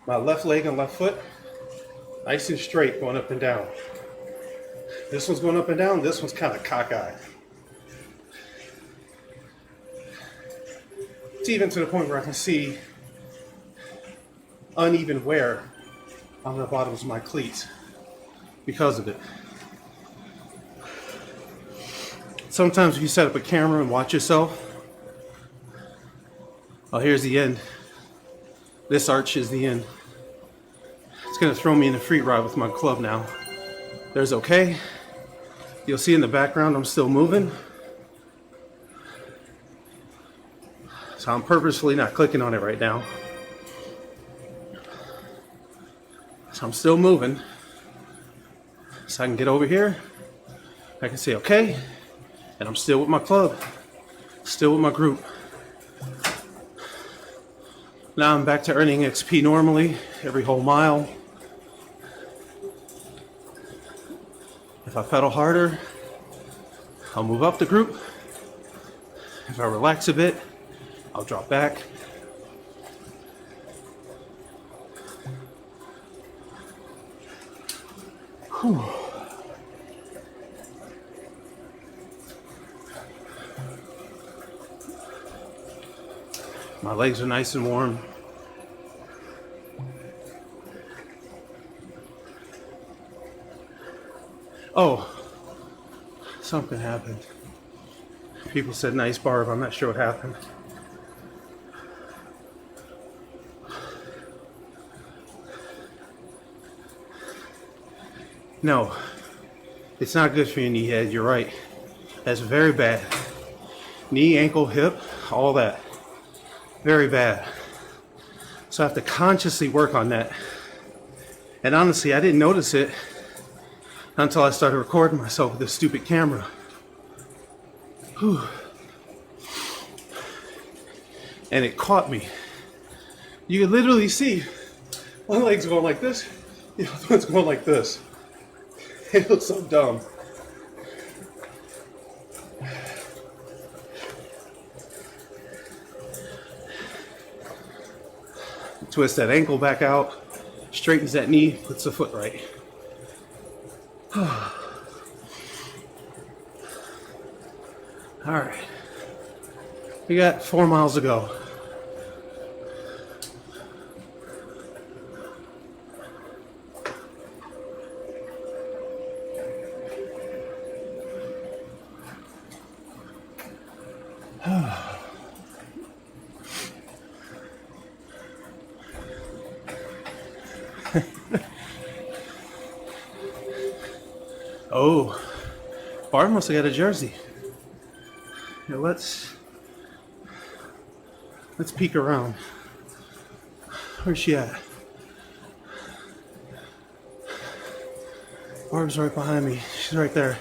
My left leg and left foot, nice and straight, going up and down. This one's going up and down, this one's kind of cockeyed. It's even to the point where I can see uneven wear on the bottoms of my cleats because of it. Sometimes if you set up a camera and watch yourself, oh, here's the end. This arch is the end. It's gonna throw me in a free ride with my club now. There's okay. You'll see in the background I'm still moving. So I'm purposefully not clicking on it right now. So I'm still moving. So I can get over here. I can say okay. And I'm still with my club. Still with my group. Now I'm back to earning XP normally, every whole mile. If I pedal harder, I'll move up the group. If I relax a bit, I'll drop back. Whew. My legs are nice and warm. Oh, something happened. People said nice barb. I'm not sure what happened. No, it's not good for your knee head. You're right. That's very bad. knee, ankle, hip, all that. Very bad. So I have to consciously work on that. And honestly, I didn't notice it until I started recording myself with this stupid camera. Whew. And it caught me. You could literally see one leg's going like this, the other one's going like this. It looks so dumb. Twist that ankle back out, straightens that knee, puts the foot right. All right. We got 4 miles to go. Oh, Barb must have got a jersey. Here, let's peek around. Where's she at? Barb's right behind me. She's right there.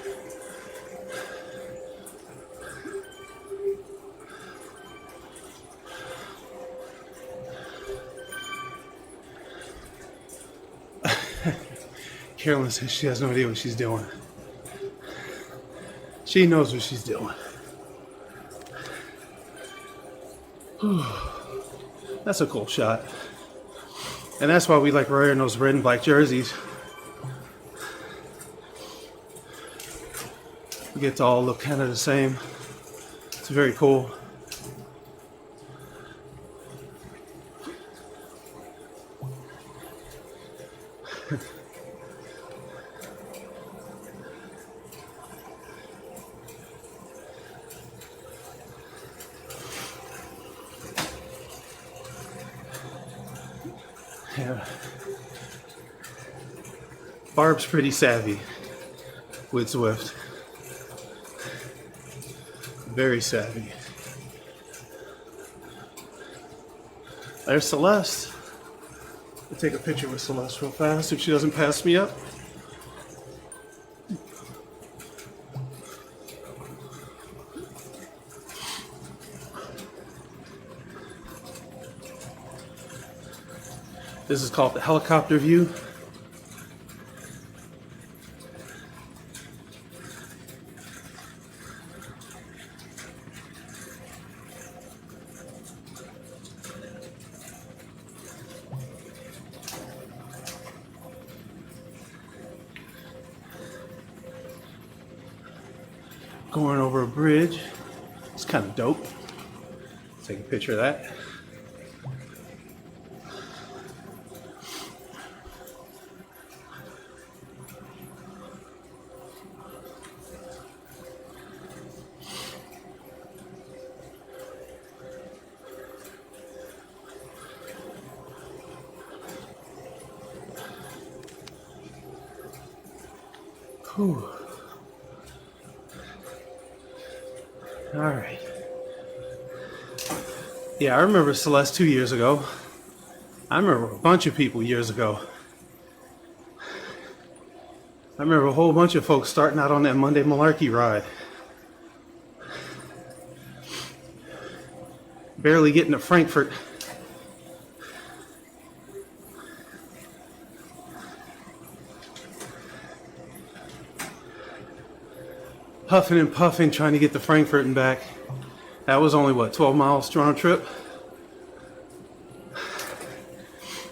Carolyn says she has no idea what she's doing. She knows what she's doing. Whew. That's a cool shot. And that's why we like wearing those red and black jerseys. We get to all look kind of the same. It's very cool. Yeah. Barb's pretty savvy with Zwift. Very savvy. There's Celeste. I'll take a picture with Celeste real fast if she doesn't pass me up. This is called the helicopter view. Going over a bridge. It's kind of dope. Take a picture of that. Whew. All right. Yeah, I remember Celeste 2 years ago. I remember a bunch of people years ago. I remember a whole bunch of folks starting out on that Monday Malarkey ride. Barely getting to Frankfurt. Huffing and puffing trying to get to Frankfurt and back. That was only, what, 12 miles round trip?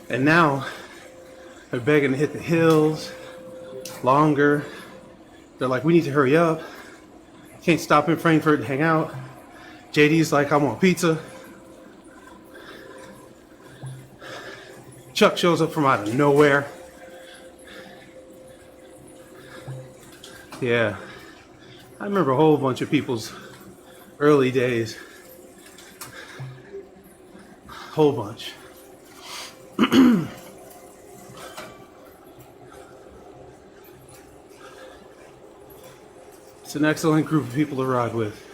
And now they're begging to hit the hills longer. They're like, we need to hurry up. Can't stop in Frankfurt and hang out. JD's like, I want pizza. Chuck shows up from out of nowhere. Yeah. I remember a whole bunch of people's early days. Whole bunch. It's an excellent group of people to ride with.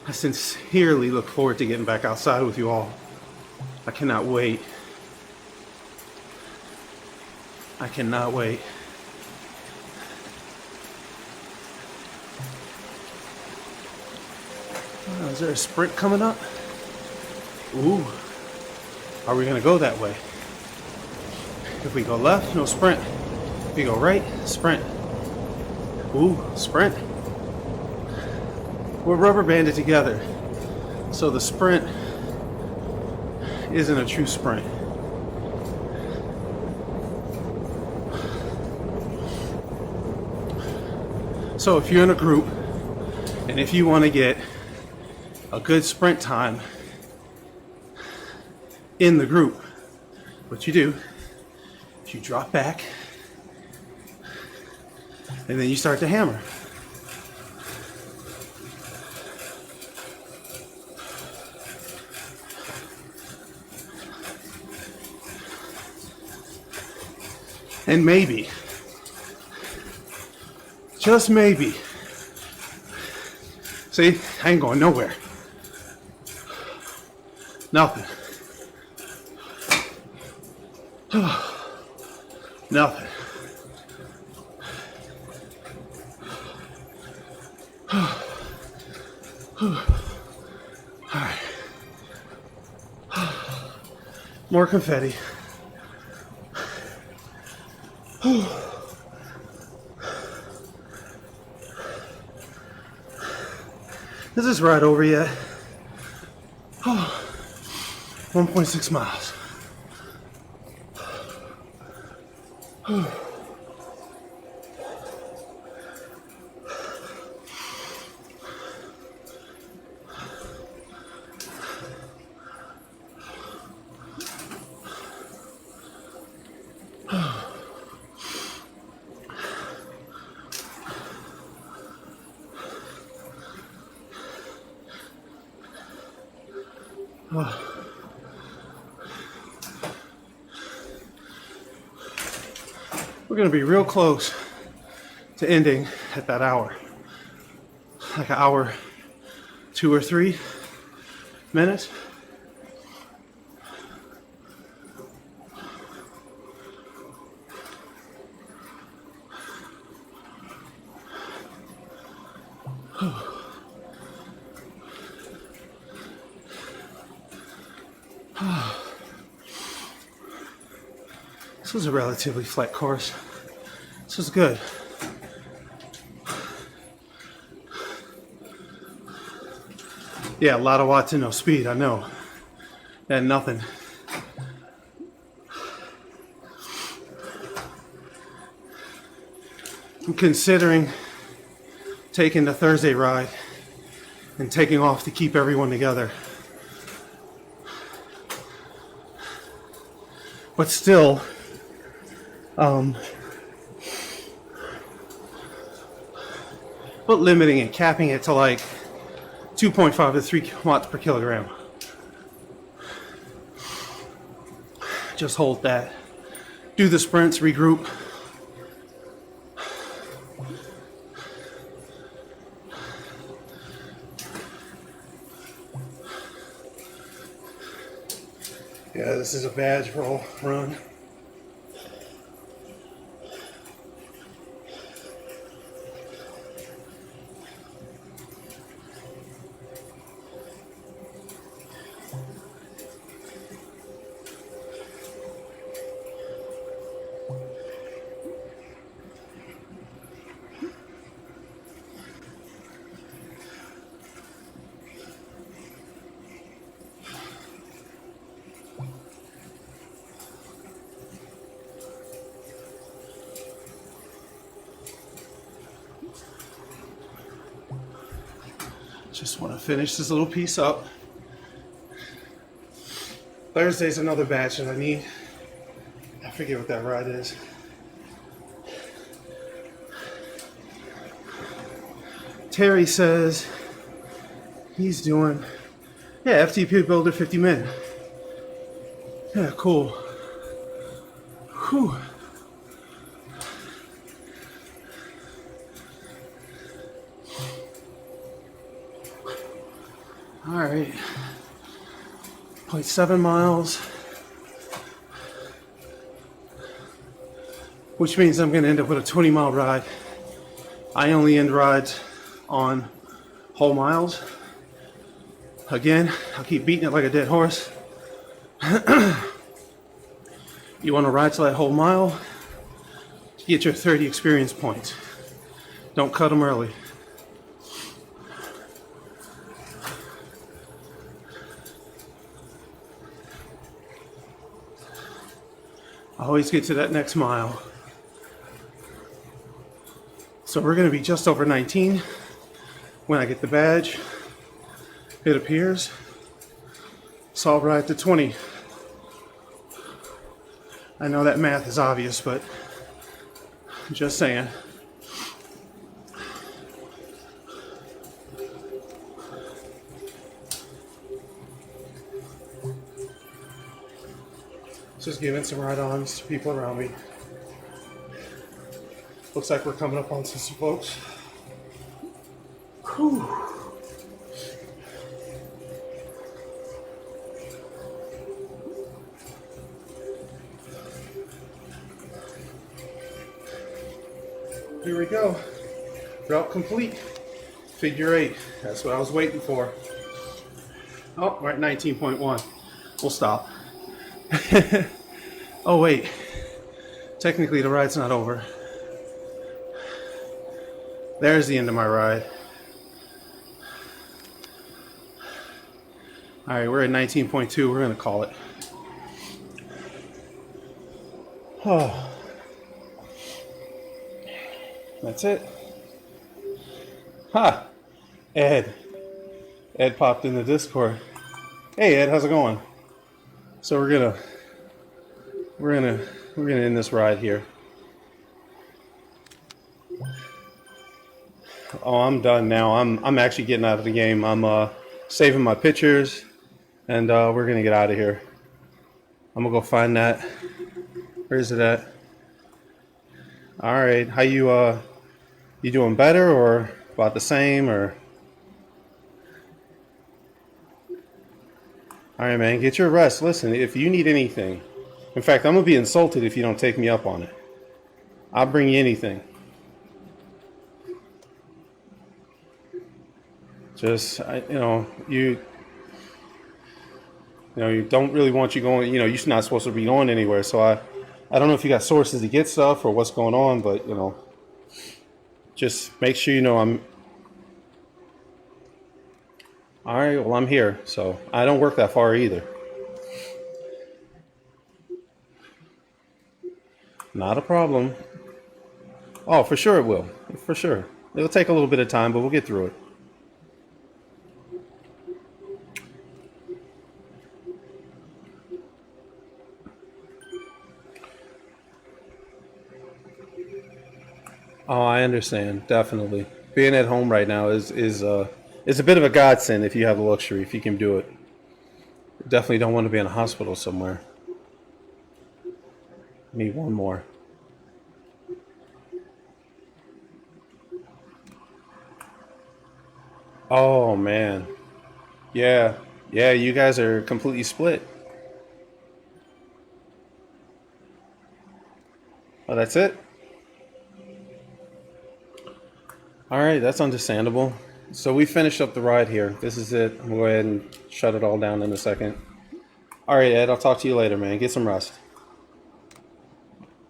I sincerely look forward to getting back outside with you all. I cannot wait. I cannot wait. Oh, is there a sprint coming up? Ooh. Are we gonna go that way? If we go left, no sprint. If we go right, sprint. Ooh, sprint. We're rubber banded together, so the sprint isn't a true sprint. So if you're in a group and if you want to get a good sprint time in the group, what you do is you drop back and then you start to hammer. And maybe, just maybe, see, I ain't going nowhere. Nothing. Nothing. All right. More confetti. Is this ride over yet? 1.6 miles. We're going to be real close to ending at that hour. Like an hour, 2 or 3 minutes. This was a relatively flat course. This was good. Yeah, a lot of watts and no speed, I know. And nothing. I'm considering taking the Thursday ride and taking off to keep everyone together. But still, but limiting it, capping it to like 2.5 to 3 watts per kilogram. Just hold that. Do the sprints, regroup. Yeah, this is a badge roll run. Just want to finish this little piece up. Thursday's another batch that I need. I forget what that ride is. Terry says he's doing, yeah, FTP Builder 50 min. Yeah, cool. Whew. All right, 0.7 miles, which means I'm gonna end up with a 20-mile ride. I only end rides on whole miles. Again, I'll keep beating it like a dead horse. You wanna ride to that whole mile, get your 30 experience points. Don't cut them early. Always get to that next mile. So we're gonna be just over 19 when I get the badge, it appears. So I'll ride to 20. I know that math is obvious, but just saying. Just giving some ride-ons to people around me. Looks like we're coming up on some folks. Whew. Here we go. Route complete. Figure 8. That's what I was waiting for. Oh, we're at 19.1. We'll stop. Oh wait, technically the ride's not over. There's the end of my ride. All right, we're at 19.2. We're gonna call it. Oh, that's it. Ha! Ed popped in the Discord. Hey Ed, how's it going? So we're gonna end this ride here. Oh, I'm done now. I'm actually getting out of the game. I'm saving my pictures, and we're gonna get out of here. I'm gonna go find that. Where is it at? All right. How you doing better or about the same or? All right, man, get your rest. Listen, if you need anything, in fact, I'm going to be insulted if you don't take me up on it. I'll bring you anything. Just, you don't really want you going, you're not supposed to be going anywhere. So I don't know if you got sources to get stuff or what's going on, but, just make sure I'm. All right, well, I'm here, so I don't work that far either. Not a problem. Oh, for sure it will. For sure. It'll take a little bit of time, but we'll get through it. Oh, I understand. Definitely. Being at home right now is a bit of a godsend if you have the luxury, if you can do it. Definitely don't want to be in a hospital somewhere. Need one more. Oh, man. Yeah. Yeah, you guys are completely split. Oh, that's it? All right, that's understandable. So we finished up the ride here. This is it. I'm going to go ahead and shut it all down in a second. All right, Ed, I'll talk to you later, man. Get some rest.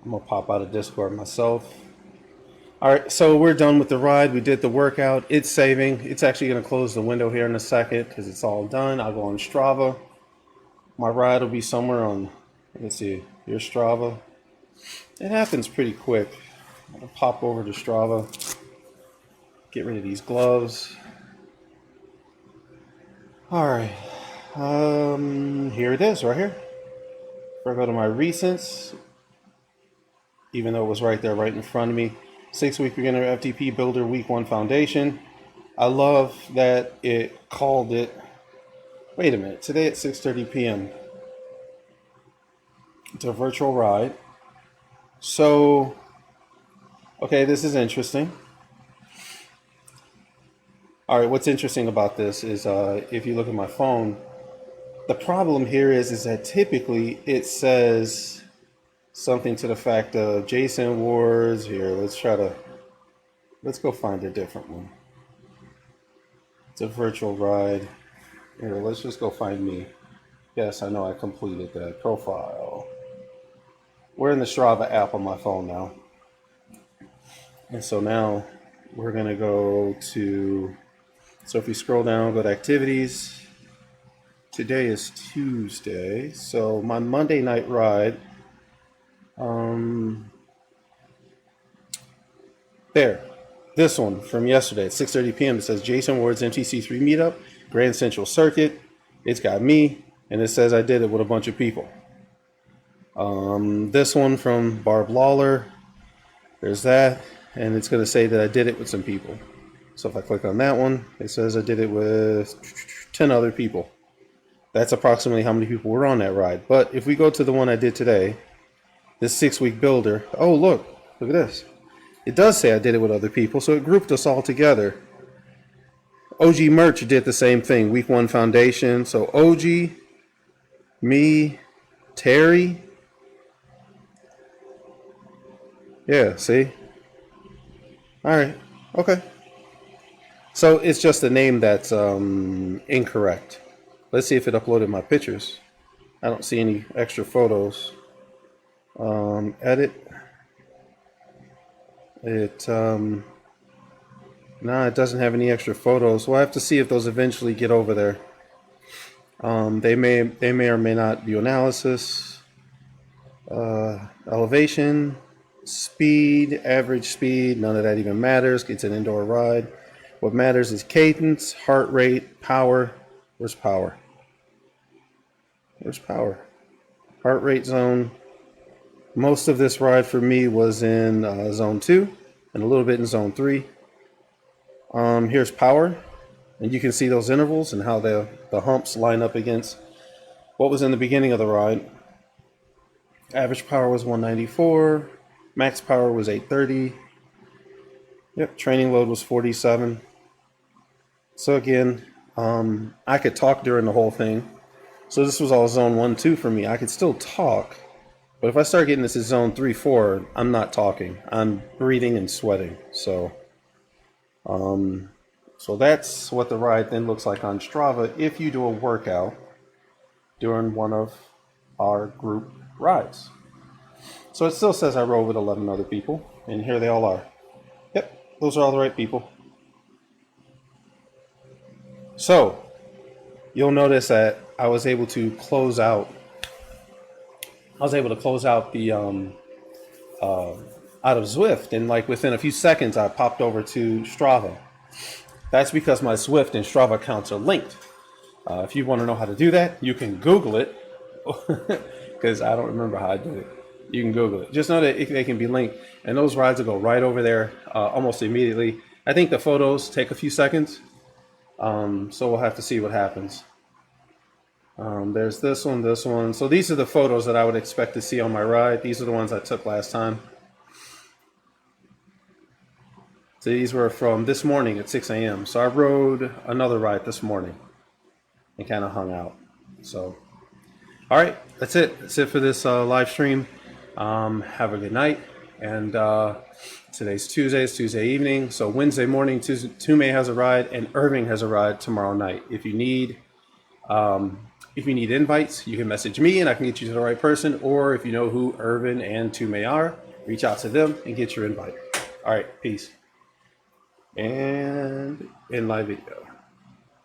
I'm going to pop out of Discord myself. All right, so we're done with the ride. We did the workout. It's saving. It's actually going to close the window here in a second because it's all done. I'll go on Strava. My ride will be somewhere on, let's see, your Strava. It happens pretty quick. I'll pop over to Strava. Get rid of these gloves. All right. Here it is, right here. If I go to my recents, even though it was right there, right in front of me, 6-week beginner FTP builder week 1 foundation. I love that it called it. Wait a minute. Today at 6:30 p.m. It's a virtual ride. So, okay, this is interesting. All right, what's interesting about this is if you look at my phone, the problem here is that typically it says something to the fact of Jason Ward's here. Let's go find a different one. It's a virtual ride. Here, let's just go find me. Yes, I know I completed that profile. We're in the Strava app on my phone now. And so now we're going to go to, so if we scroll down, go to activities. Today is Tuesday. So my Monday night ride, there, this one from yesterday at 6:30 p.m. It says Jason Ward's MTC3 meetup, Grand Central Circuit. It's got me, and it says I did it with a bunch of people. This one from Barb Lawler, there's that, and it's going to say that I did it with some people. So if I click on that one, it says I did it with 10 other people. That's approximately how many people were on that ride. But if we go to the one I did today, this 6-week builder, oh look at this. It does say I did it with other people, so it grouped us all together. OG Merch did the same thing, week 1 foundation. So OG, me, Terry. Yeah, see? All right, okay. So it's just a name that's incorrect. Let's see if it uploaded my pictures. I don't see any extra photos. Edit. No, it doesn't have any extra photos. We'll have to see if those eventually get over there. They may or may not view analysis, elevation, speed, average speed. None of that even matters. It's an indoor ride. What matters is cadence, heart rate, power. Where's power? Where's power? Heart rate zone. Most of this ride for me was in zone 2 and a little bit in zone 3. Here's power, and you can see those intervals and how the humps line up against what was in the beginning of the ride. Average power was 194, max power was 830. Yep, training load was 47. So again, I could talk during the whole thing. So this was all zone 1, 2 for me. I could still talk. But if I start getting this in zone 3, 4, I'm not talking. I'm breathing and sweating. So that's what the ride then looks like on Strava if you do a workout during one of our group rides. So it still says I rode with 11 other people, and here they all are. Yep, those are all the right people. So you'll notice that I was able to close out the out of Zwift, and like within a few seconds I popped over to Strava. That's because my Zwift and Strava accounts are linked. If you want to know how to do that, you can Google it, because I don't remember how I did it. You can Google it. Just know that they can be linked, and those rides will go right over there almost immediately. I think the photos take a few seconds, so we'll have to see what happens. There's this one. So these are the photos that I would expect to see on my ride. These are the ones I took last time. So these were from this morning at 6 a.m. So I rode another ride this morning and kind of hung out. So, all right, that's it. That's it for this live stream. Have a good night. And today's Tuesday. It's Tuesday evening. So Wednesday morning, Tume has a ride, and Irving has a ride tomorrow night. If you need invites, you can message me and I can get you to the right person. Or if you know who Irvin and Tume are, reach out to them and get your invite. All right, peace. And in live video.